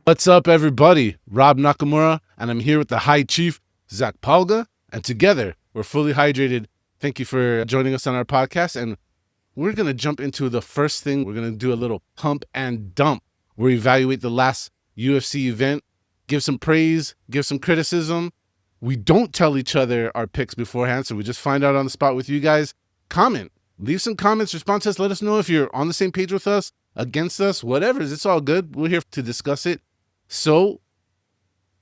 What's up, everybody? Rob Nakamura, and I'm here with the High Chief, Zac Pauga, and together we're fully hydrated. Thank you for joining us on our podcast, and we're going to jump into the first thing. We're going to do a little pump and dump. We evaluate the last UFC event, give some praise, give some criticism. We don't tell each other our picks beforehand, so we just find out on the spot with you guys. Comment. Leave some comments, respond to us. Let us know if you're on the same page with us, against us, whatever. It's all good. We're here to discuss it. So,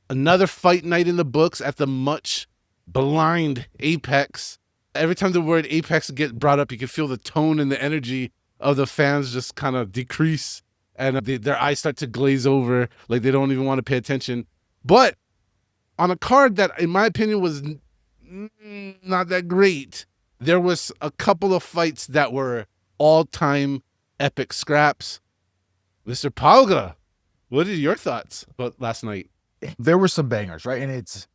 another fight night in the books at the much blind Apex. Every time the word Apex gets brought up, you can feel the tone and the energy of the fans just kind of decrease, and their eyes start to glaze over, like they don't even want to pay attention. But on a card that, in my opinion, was not that great, there was a couple of fights that were all-time epic scraps. Mr. Pauga, what are your thoughts about last night? There were some bangers, right? And it's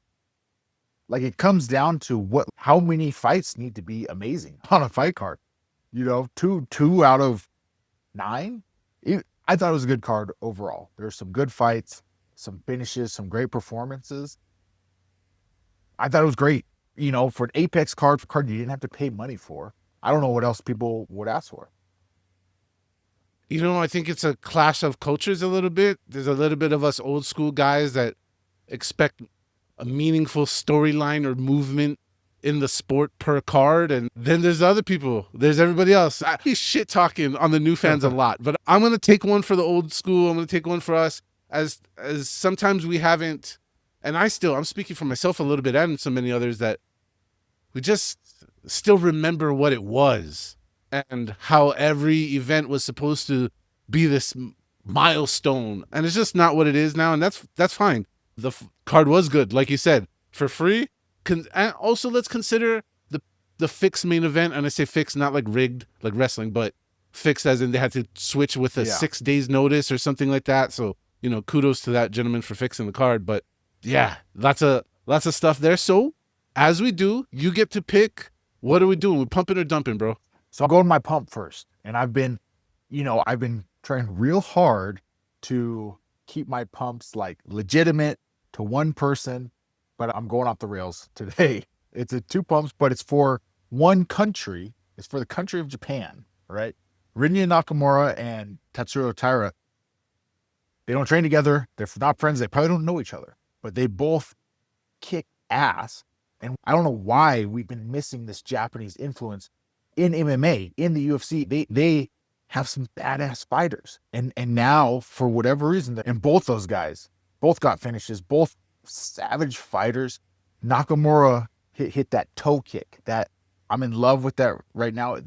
like, it comes down to how many fights need to be amazing on a fight card. You know, two out of 9. I thought it was a good card overall. There's some good fights, some finishes, some great performances. I thought it was great. You know, for an Apex card you didn't have to pay money for. I don't know what else people would ask for. You know, I think it's a clash of cultures a little bit. There's a little bit of us old school guys that expect a meaningful storyline or movement in the sport per card. And then there's other people. There's everybody else. He's shit talking on the new fans a lot, but I'm going to take one for the old school. I'm going to take one for us as sometimes we haven't. And I'm speaking for myself a little bit and so many others that we just still remember what it was. And how every event was supposed to be this milestone. And it's just not what it is now. And that's fine. The card was good, like you said, for free. And also, let's consider the fixed main event. And I say fixed, not like rigged, like wrestling, but fixed as in they had to switch with a 6 days notice or something like that. So, you know, kudos to that gentleman for fixing the card. But yeah, lots of stuff there. So as we do, you get to pick. What are we doing? We pumping or dumping, bro? So I'll go to my pump first. And I've been trying real hard to keep my pumps like legitimate to one person, but I'm going off the rails today. It's 2 pumps, but it's for one country. It's for the country of Japan, right? Rinya Nakamura and Tatsuro Taira. They don't train together. They're not friends. They probably don't know each other, but they both kick ass. And I don't know why we've been missing this Japanese influence in MMA, in the UFC. They have some badass fighters. And now, for whatever reason, and both those guys, both got finishes, both savage fighters. Nakamura hit that toe kick. That I'm in love with that right now.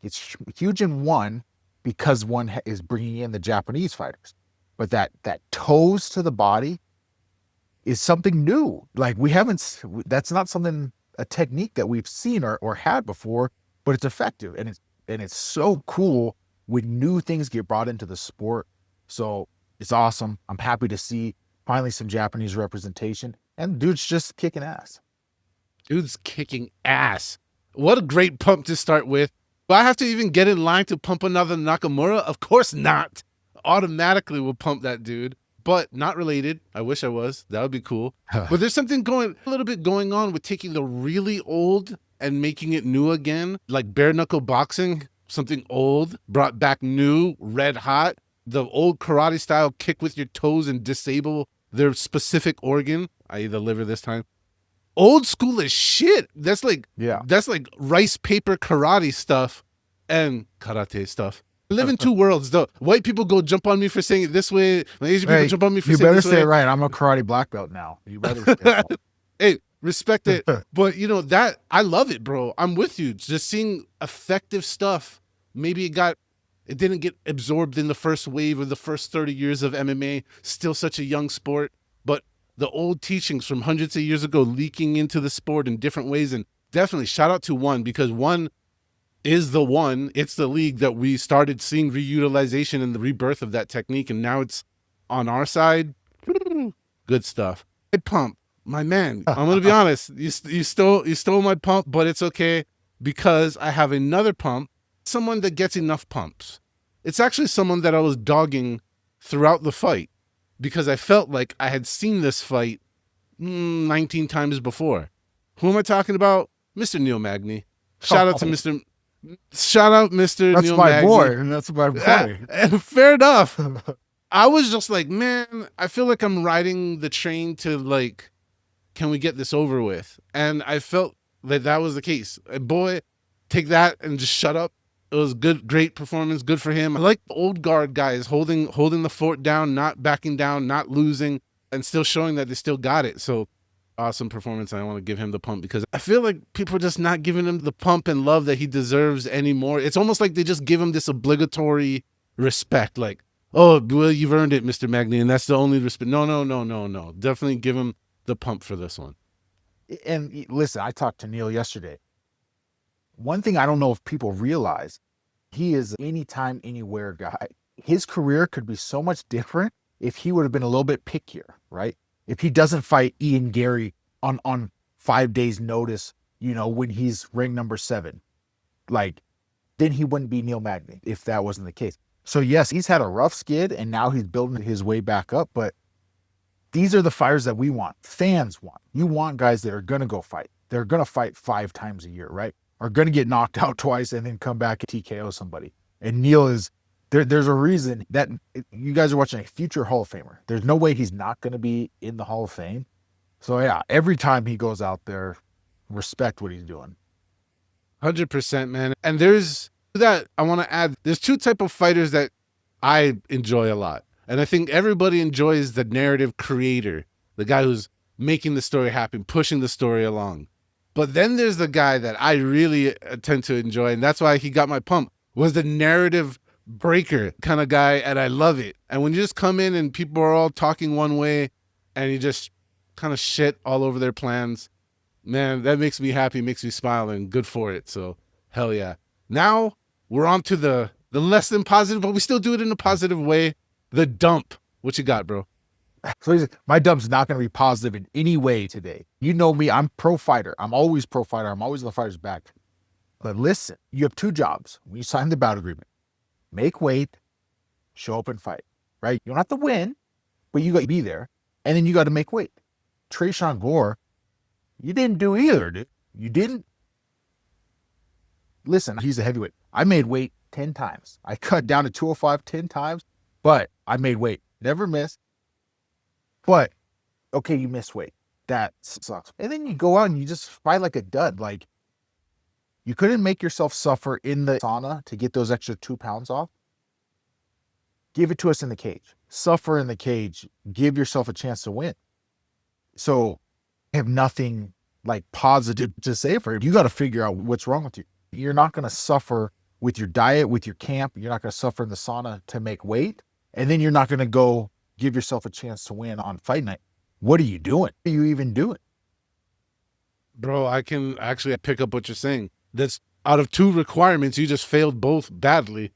It's huge in one because one is bringing in the Japanese fighters. But that toes to the body is something new. Like, that's not a technique that we've seen or had before. But it's effective, and it's so cool when new things get brought into the sport. So it's awesome. I'm happy to see finally some Japanese representation, and dude's just kicking ass. Dude's kicking ass. What a great pump to start with. Do I have to even get in line to pump another Nakamura? Of course not. Automatically will pump that dude, but not related. I wish I was. That would be cool. But there's something a little bit going on with taking the really old and making it new again, like bare knuckle boxing, something old, brought back new, red hot. The old karate style kick with your toes and disable their specific organ, i.e. the liver this time. Old school as shit. That's like rice paper karate stuff and karate stuff. I live in 2 worlds, though. White people go jump on me for saying it this way. Asian people jump on me for saying it this way. You better say it right. I'm a karate black belt now. You better say it right. Hey, respect it. But you know that I love it, bro. I'm with you. Just seeing effective stuff. Maybe it didn't get absorbed in the first wave of the first 30 years of MMA. Still such a young sport, but the old teachings from hundreds of years ago leaking into the sport in different ways. And definitely shout out to ONE, because ONE is the one. It's the league that we started seeing reutilization and the rebirth of that technique, and now it's on our side. Good stuff. Hey, pump. My man, I'm going to be honest. You stole my pump, but it's okay because I have another pump, someone that gets enough pumps. It's actually someone that I was dogging throughout the fight. because I felt like I had seen this fight 19 times before. Who am I talking about? Mr. Neil Magny. Shout out, Mr. That's Neil my Magny. boy. And that's my boy. Fair enough. I was just like, man, I feel like I'm riding the train to like, can we get this over with? And I felt that was the case. Boy, take that and just shut up. It was good, great performance, good for him. I like the old guard guys holding the fort down, not backing down, not losing, and still showing that they still got it. So awesome performance, and I want to give him the pump because I feel like people are just not giving him the pump and love that he deserves anymore. It's almost like they just give him this obligatory respect, like, oh, well, you've earned it, Mr. Magny, and that's the only respect. No. Definitely give him the pump for this one. And listen, I talked to Neil yesterday. One thing I don't know if people realize, he is anytime, anywhere guy. His career could be so much different if he would have been a little bit pickier, right? If he doesn't fight Ian Gary on 5 days notice, when he's ring number 7, like, then he wouldn't be Neil Magny if that wasn't the case. So yes, he's had a rough skid and now he's building his way back up, but these are the fighters that we want. Fans want. You want guys that are going to go fight. They're going to fight 5 times a year, right? Are going to get knocked out twice and then come back and TKO somebody. And Neil is, there's a reason that you guys are watching a future Hall of Famer. There's no way he's not going to be in the Hall of Fame. So yeah, every time he goes out there, respect what he's doing. 100%, man. And there's that I want to add. There's 2 type of fighters that I enjoy a lot. And I think everybody enjoys the narrative creator, the guy who's making the story happen, pushing the story along. But then there's the guy that I really tend to enjoy, and that's why he got my pump, was the narrative breaker kind of guy, and I love it. And when you just come in and people are all talking one way and you just kind of shit all over their plans, man, that makes me happy, makes me smile, and good for it. So hell yeah. Now we're on to the less than positive, but we still do it in a positive way. The dump. What you got, bro? So my dump's not going to be positive in any way today. You know me, I'm pro fighter. I'm always pro fighter. I'm always on the fighter's back. But listen, you have 2 jobs when you sign the bout agreement. Make weight, show up and fight, right? You don't have to win, but you got to be there. And then you got to make weight. Tresean Gore, you didn't do either, dude. You didn't. Listen, he's a heavyweight. I made weight 10 times. I cut down to 205 10 times, but I made weight. Never missed. But, okay, you miss weight. That sucks. And then you go out and you just fight like a dud. Like, you couldn't make yourself suffer in the sauna to get those extra 2 pounds off. Give it to us in the cage. Suffer in the cage. Give yourself a chance to win. So, I have nothing like positive to say for you. You got to figure out what's wrong with you. You're not going to suffer with your diet, with your camp. You're not going to suffer in the sauna to make weight. And then you're not going to go give yourself a chance to win on fight night. What are you doing? What are you even doing? Bro, I can actually pick up what you're saying. That's out of 2 requirements, you just failed both badly.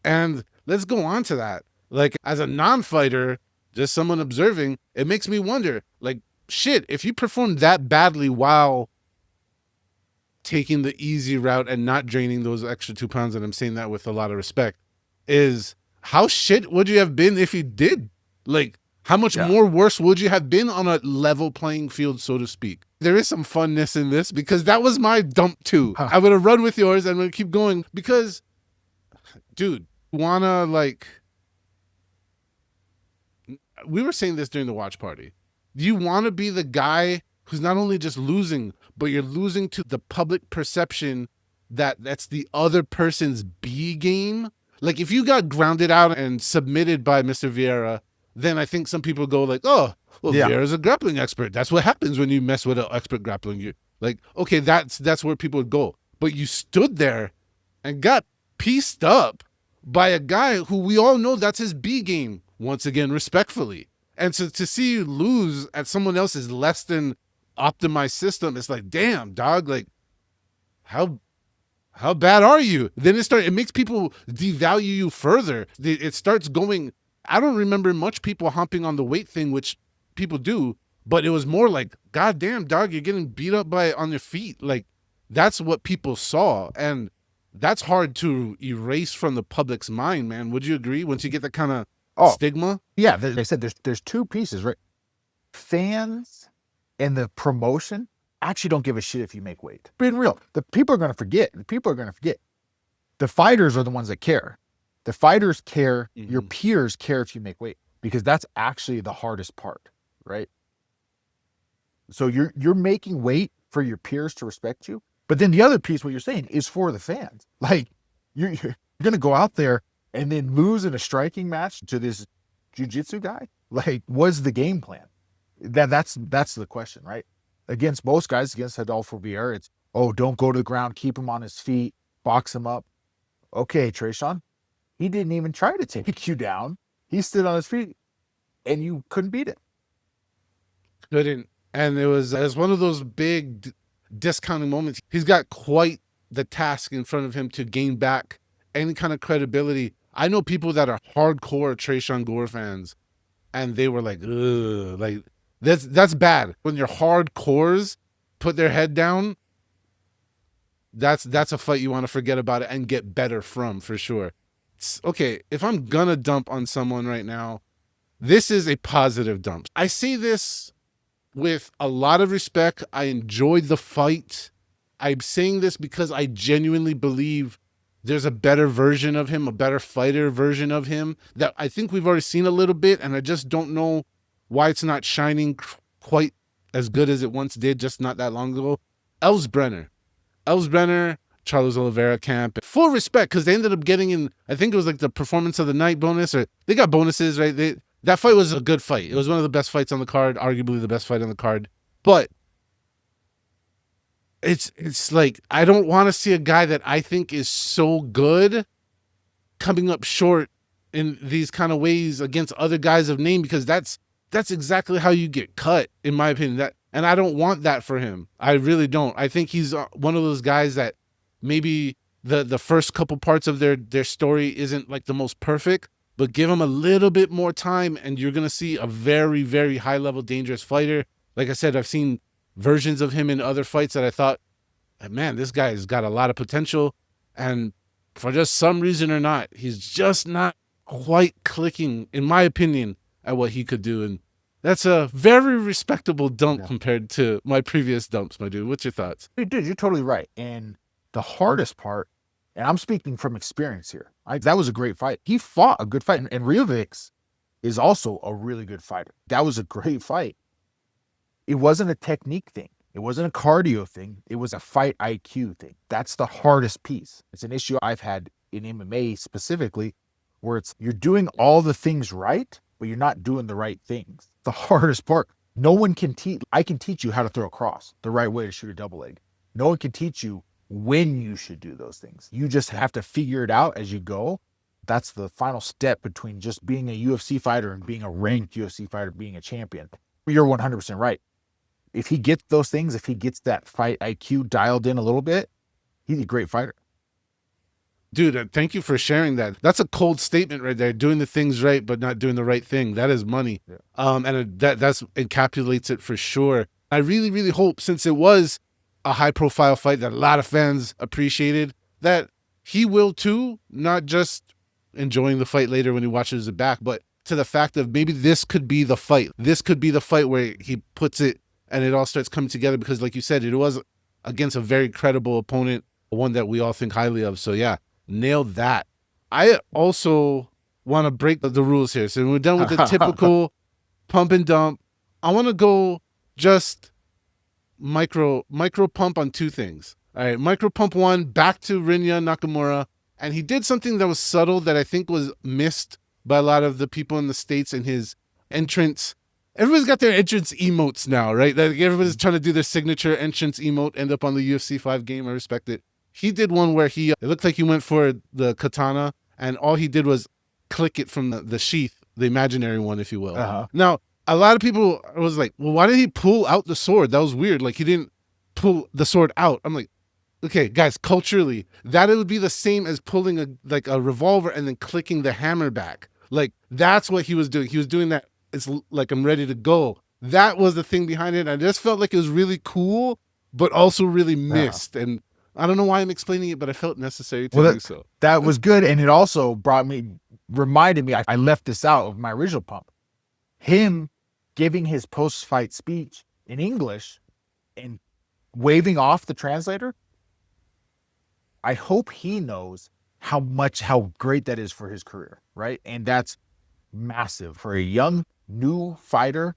And let's go on to that. Like, as a non-fighter, just someone observing, it makes me wonder, like, shit, if you performed that badly while taking the easy route and not draining those extra 2 pounds, and I'm saying that with a lot of respect, is how shit would you have been if you did? Like, how much more worse would you have been on a level playing field, so to speak? There is some funness in this because that was my dump too. I'm going to run with yours. I'm going to keep going because, dude, wanna like, we were saying this during the watch party. Do you want to be the guy who's not only just losing, but you're losing to the public perception that that's the other person's B game? Like, if you got grounded out and submitted by Mr. Vieira, then I think some people go like, oh, well, Vieira's a grappling expert. That's what happens when you mess with an expert grappling. You like, okay, that's where people would go. But you stood there and got pieced up by a guy who we all know that's his B game, once again, respectfully. And so to see you lose at someone else's less than optimized system, it's like, damn, dog, like, how bad are you? Then it makes people devalue you further. It starts going, I don't remember much people humping on the weight thing, which people do, but it was more like, God damn, dog, you're getting beat up on your feet. Like, that's what people saw. And that's hard to erase from the public's mind, man. Would you agree? Once you get that kind of Oh, stigma. yeah. They said there's two pieces, right? Fans and the promotion actually don't give a shit if you make weight. Being real, the people are going to forget. The people are going to forget. The fighters are the ones that care. The fighters care. Your peers care if you make weight, because that's actually the hardest part, right? So you're making weight for your peers to respect you. But then the other piece, what you're saying, is for the fans. Like you're going to go out there and then lose in a striking match to this jiu-jitsu guy. Like, what's the game plan? That's the question, right? Against most guys, against Adolfo Vieira, it's, oh, don't go to the ground, keep him on his feet, box him up. Okay, Tresean, he didn't even try to take you down. He stood on his feet, and you couldn't beat it. Couldn't. And it was one of those big discounting moments. He's got quite the task in front of him to gain back any kind of credibility. I know people that are hardcore Tresean Gore fans, and they were like, ugh, like that's bad. When your hardcores put their head down, that's a fight you want to forget about it and get better from, for sure. Okay, if I'm gonna dump on someone right now, this is a positive dump. I say this with a lot of respect. I enjoyed the fight. I'm saying this because I genuinely believe there's a better version of him, a better fighter version of him that I think we've already seen a little bit, and I just don't know why it's not shining quite as good as it once did just not that long ago. Elves Brener, Charles Oliveira camp. Full respect, because they ended up getting in, I think it was like the performance of the night bonus, or they got bonuses, right? That fight was a good fight. It was one of the best fights on the card, arguably the best fight on the card. But it's like, I don't want to see a guy that I think is so good coming up short in these kind of ways against other guys of name, because that's exactly how you get cut, in my opinion. And I don't want that for him. I really don't. I think he's one of those guys that maybe the first couple parts of their story isn't like the most perfect, but give him a little bit more time and you're going to see a very, very high level dangerous fighter. Like I said, I've seen versions of him in other fights that I thought, man, this guy has got a lot of potential. And for just some reason or not, he's just not quite clicking, in my opinion, at what he could do. And that's a very respectable dump compared to my previous dumps, my dude. What's your thoughts? Dude, you're totally right. And the hardest part, and I'm speaking from experience here, that was a great fight. He fought a good fight. And Riovics is also a really good fighter. That was a great fight. It wasn't a technique thing. It wasn't a cardio thing. It was a fight IQ thing. That's the hardest piece. It's an issue I've had in MMA specifically, where it's you're doing all the things right, but you're not doing the right things. The hardest part. No one can teach. I can teach you how to throw a cross, the right way to shoot a double leg. No one can teach you when you should do those things. You just have to figure it out as you go. That's the final step between just being a UFC fighter and being a ranked UFC fighter, being a champion. You're 100% right. If he gets those things, if he gets that fight IQ dialed in a little bit, he's a great fighter. Dude, thank you for sharing that. That's a cold statement right there. Doing the things right, but not doing the right thing. That is money. Yeah. And that encapsulates it for sure. I really, really hope, since it was a high profile fight that a lot of fans appreciated, that he will too, not just enjoying the fight later when he watches it back, but to the fact of maybe this could be the fight. This could be the fight where he puts it and it all starts coming together, because like you said, it was against a very credible opponent, one that we all think highly of. So yeah, nailed that. I also want to break the rules here. So we're done with the typical pump and dump. I want to go just micro pump on two things. All right, micro pump one, back to Rinya Nakamura. And he did something that was subtle that I think was missed by a lot of the people in the States in his entrance. Everybody's got their entrance emotes now, right? Like everybody's trying to do their signature entrance emote, end up on the UFC 5 game. I respect it. He did one where it looked like he went for the katana, and all he did was click it from the sheath, the imaginary one, if you will. Now, a lot of people was like, well, why did he pull out the sword? That was weird. Like, he didn't pull the sword out. I'm like, okay, guys, culturally, that it would be the same as pulling a revolver and then clicking the hammer back. Like, that's what he was doing. He was doing that. It's like, I'm ready to go. That was the thing behind it. I just felt like it was really cool, but also really missed. And I don't know why I'm explaining it, but I felt necessary to do so. That was good. And it also brought me reminded me, I left this out of my original pump. Him giving his post-fight speech in English and waving off the translator. I hope he knows how great that is for his career, right? And that's massive for a young, new fighter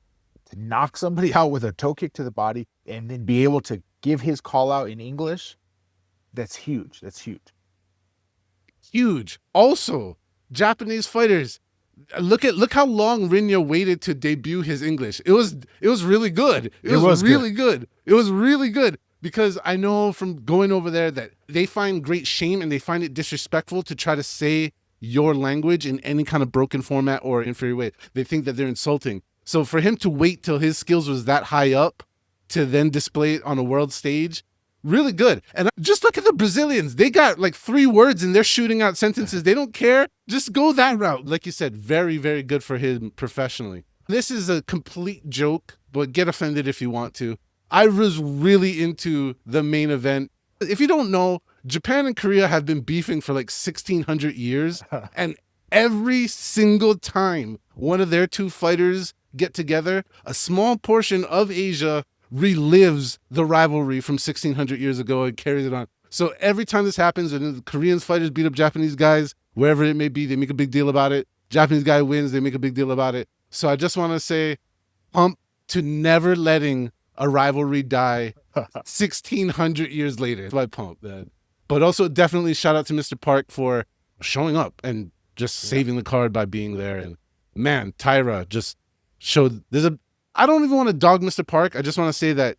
to knock somebody out with a toe kick to the body and then be able to give his call out in English. That's huge. That's huge. Huge. Also, Japanese fighters, look how long Rinya waited to debut his English. It was really good. It was really good. It was really good because I know from going over there that they find great shame and they find it disrespectful to try to say your language in any kind of broken format or inferior way. They think that they're insulting. So for him to wait till his skills was that high up to then display it on a world stage, really good. And just look at the Brazilians. They got like 3 words and they're shooting out sentences. They don't care. Just go that route. Like you said, very, very good for him professionally. This is a complete joke, but get offended if you want to. I was really into the main event. If you don't know, Japan and Korea have been beefing for like 1,600 years. And every single time one of their 2 fighters get together, a small portion of Asia relives the rivalry from 1,600 years ago and carries it on. So every time this happens and the Korean fighters beat up Japanese guys, wherever it may be, they make a big deal about it. Japanese guy wins, they make a big deal about it. So I just want to say, pump to never letting a rivalry die 1,600 years later. That's why pump, man. But also definitely shout out to Mr. Park for showing up and just saving the card by being there. And man, Taira just showed I don't even want to dog Mr. Park. I just want to say that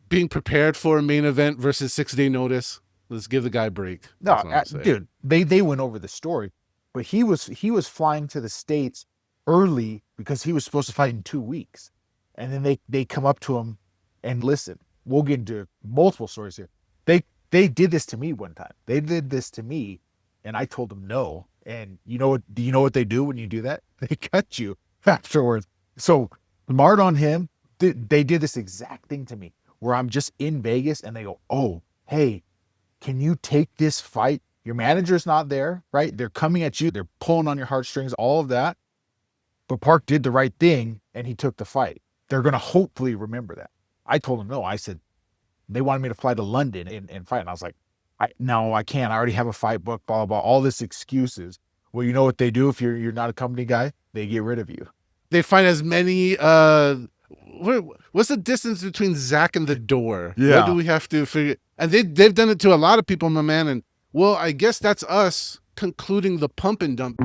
being prepared for a main event versus 6-day notice, let's give the guy a break. No, dude, they went over the story, but he was flying to the States early because he was supposed to fight in 2 weeks. And then they come up to him and listen, we'll get into multiple stories here. They did this to me one time. They did this to me and I told them no. And do you know what they do when you do that? They cut you afterwards. So smart on him. They did this exact thing to me where I'm just in Vegas and they go, oh, hey, can you take this fight? Your manager's not there, right? They're coming at you. They're pulling on your heartstrings, all of that. But Park did the right thing and he took the fight. They're going to hopefully remember that. I told them no. I said, they wanted me to fly to London and fight. And I was like, no, I can't. I already have a fight book, blah, blah, blah. All this excuses. Well, you know what they do if you're not a company guy? They get rid of you. They find as many, what's the distance between Zach and the door? Yeah. What do we have to figure? And they've done it to a lot of people, my man. And well, I guess that's us concluding the pump and dump.